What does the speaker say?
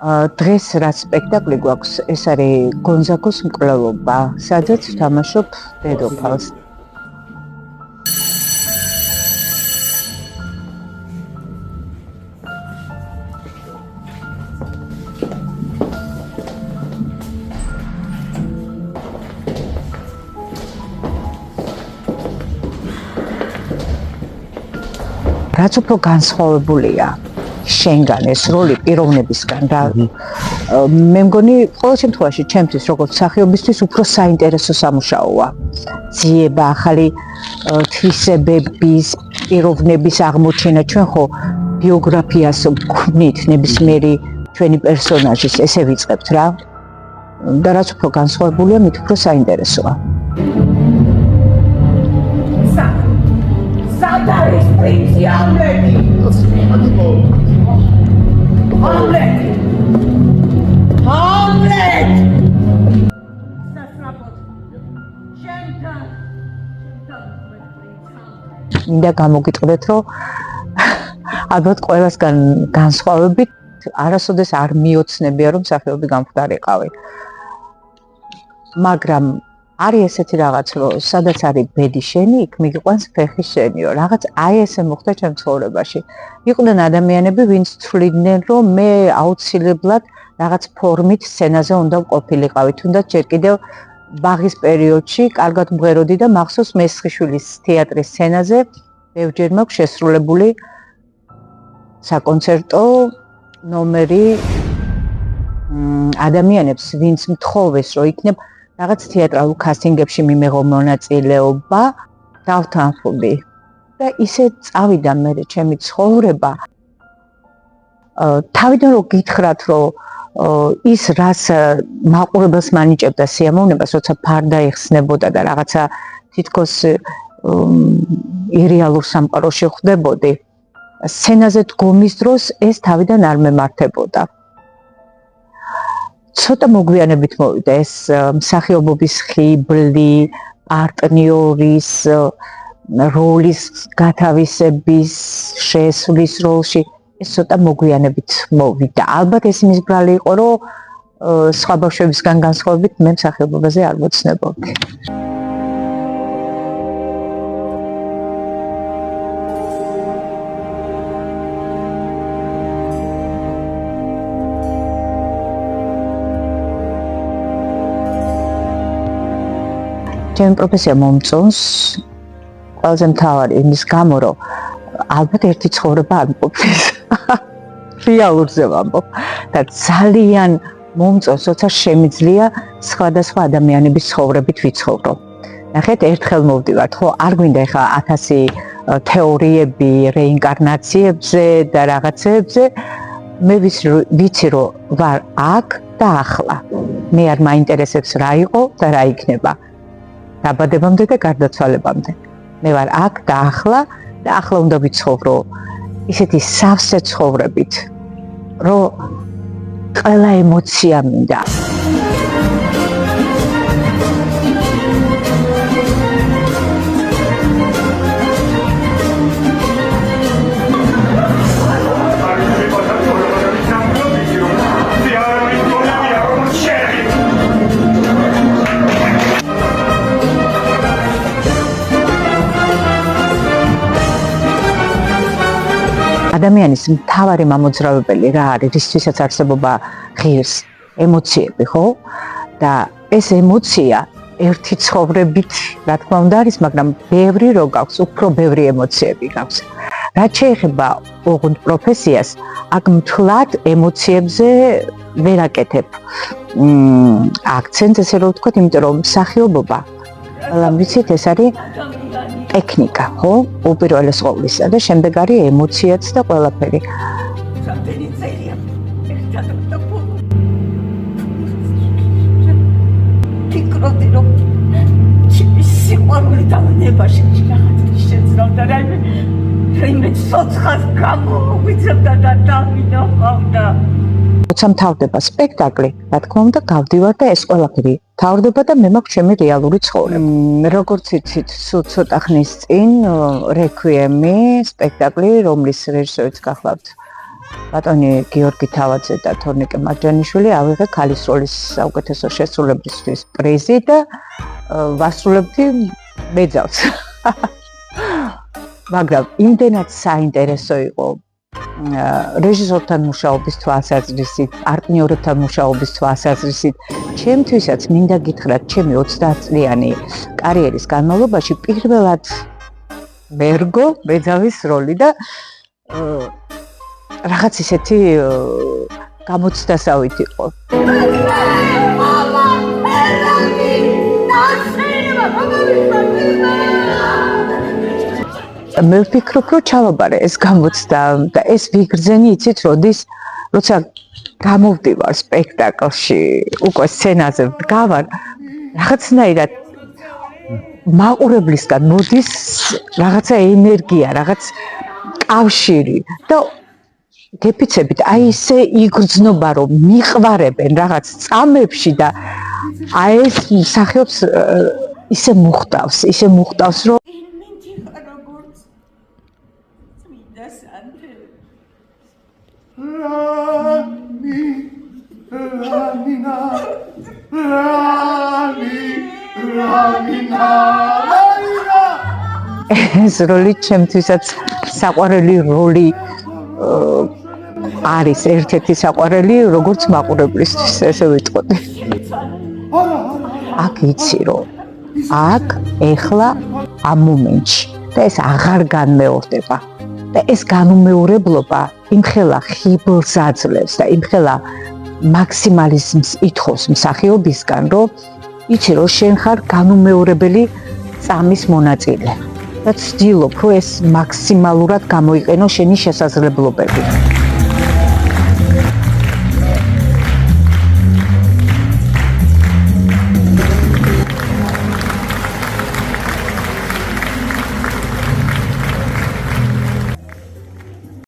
დღეს რაც სპექტაკლი გვაქვს, ეს არის გონზაგოს მკვლელობა, სადაც ვთამაშობ დედოფალს. რაც უფრო განსხვავებულია შენგან ეს როლი პიროვნებისგან და მე მგონი ყოველ შემთხვევაში ჩემთვის როგორც მსახიობისთვის უფრო საინტერესო სამუშაოა. ძიება, ახალი თვისებების, პიროვნების აღმოჩენა. ჩვენ ხო ბიოგრაფიას გვქვნით ნებისმიერი ჩვენი პერსონაჟის, ესე ვიწყებთ რა. და რაც უფრო განსხვავებულია, მით უფრო საინტერესოა. Sadaris prinzi Hamleti! Hamlet! Hamlet! მინდა გამოგიტყდეთ, რომ ალბათ ყველასგან განსხვავებით არასოდეს არ მიოცნებია, რომ მსახიობი გამხდარიყავი. მაგრამ არის ესეთი რაღაც, რომ სადაც არის ბედი შენი, იქ მიგიყვანს ფეხი შენიო. რაღაც აი ესე მოხდა ჩემ ცხოვრებაში. იყვნენ ადამიანები, ვინც თვლიდნენ, რომ მე აუცილებლად რაღაც ფორმით სცენაზე უნდა ყოფილიყავი, თუნდაც ჯერ კიდევ ბაღის პერიოდში კარგად მღეროდი და მახსოვს მესხიშვილის თეატრის სცენაზე ბევრჯერ მაქვს შესრულებული საკონცერტო ნომერი ადამიანებს, ვინც მთხოვეს, რომ იქნებ რაღაც თეატრალურ კასტინგებში მიმეღო მონაწილეობა, დავთანხმდი და ისე წავიდა მე ჩემი ცხოვრება. თავიდან რომ გითხრათ, რომ ის რას მაყურებელს მანიჭებდა სიამოვნებას, როცა ფარდა იხსნებოდა და რაღაცა თითქოს ირეალურ სამყაროში ხვდებოდი, სცენაზე დგომის დროს ეს თავიდან არ მემართებოდა. ცოტა მოგვიანებით მოვიდა ეს მსახიობობის ხიბლი, პარტნიორის როლის გათავისების შესვლის როლში, ეს ცოტა მოგვიანებით მოვიდა. ალბათ ეს იმის ბრალი იყო, რომ სხვა ბავშვებისგან განსხვავებით მე მსახიობობაზე არ მოცნებობდი. ჩემი პროფესია მომწონს ყველაზე მთავარი იმის გამო, რომ ალბათ ერთი ცხოვრება არ მყოფის. რეალურზე ვამბობ და ძალიან მომწონს, როცა შემიძლია სხვადასხვა ადამიანების ცხოვრებით ვიცხოვრო. ნახეთ, ერთხელ მოვდივართ, ხო, არ გვინდა ეხლა 1000 თეორიები რეინკარნაციებზე და რაღაცეებზე. მე ვიცი, რომ ვარ აქ და ახლა. მე არ მაინტერესებს რა იყო და რა იქნება. დაბადებამდე და გარდაცვალებამდე. მე ვარ აქ და ახლა უნდა ვიცხოვრო ისეთი სავსე ცხოვრებით, რომ ყველა ემოცია მინდა. ადამიანის მთავარი მამოძრავებელი რა არის, რისთვისაც არსებობა ღირს, ემოციები, ხო? და ეს ემოცია ერთი ცხოვრებით, რა თქმა უნდა არის, მაგრამ ბევრი რო გაქვს, უფრო ბევრი ემოციები გაქვს. რაც შეეხება ოღონდ პროფესიას, აქ მთლად ემოციებზე ვერ აკეთებ აქცენტს, ესე რომ ვთქვათ, იმიტომ რომ მსახიობობა, ყველამ ვიცით, ეს არის ტექნიკა, ხო? უპირველეს ყოვლისა და შემდეგ არის ემოციაც და ყველაფერი. რამდენი წერია ერთად და ფიქრობდი, რომ სიყვარული დავნებაში რაღაცა შეძრავდა, რაიმე ცოცხალს გამოვიძებდა და დავინახავდა. როცა მთავრდება სპექტაკლი, რა თქმა უნდა, გავდივარ და ეს ყველაფერი მთავრდება და მე მაქვს ჩემი რეალური ცხოვრება. როგორც იცით, სულ ცოტა ხნის წინ რეკვიემი სპექტაკლი, რომლის რეჟისორიც გახლავთ ბატონი გიორგი თავაძე და თორნიკე მარჯანიშვილი ავიღე ქალის როლის საუკეთესო შესრულებისთვის პრიზი და ვასრულებდი მეძავს. მაგრამ იმდენად საინტერესო იყო რეჟისორთან მუშაობის თვალსაზრისით, პარტნიორებთან მუშაობის თვალსაზრისით, ჩემთვისაც მინდა გითხრათ, ჩემი 30 წლიანი კარიერის განმავლობაში პირველად მერგო მეძავის როლი და რაღაც ისეთი გამოცდასავით იყო. მე ვფიქრობ, რომ ჩავაბარე ეს გამოცდა და ეს ვიგრძენი იცით, როცა გამოვდივარ სპექტაკლში, უკვე სცენაზე ვდგავარ, რაღაცნაირად მაყურებლისგან მოდის რაღაცა ენერგია, რაღაც კავშირი და გეფიცებით, აი ესე იგრძნობა, რომ მიყვარებენ რაღაც წამებში და აი ეს მსახიობს ისე მუხტავს, რომ ეს როლი ჩემთვისაც საყვარელი როლი არის, ერთ-ერთი საყვარელი, როგორც მაყურებლისთვის, ესე ვიტყოდი. აქ იცი, რომ აქ ეხლა ამ მომენტში და ეს აღარ განმეორდება. და ეს განუმეორებლობა იმხელა ხიბლს აძლევს და იმხელა მაქსიმალიზმს ითხოვს მსახიობისგან, რომ იცი, რომ შენ ხარ განუმეორებელი წამის მონაწილე და ცდილობ, რომ ეს მაქსიმალურად გამოიყენო შენი შესაძლებლობები.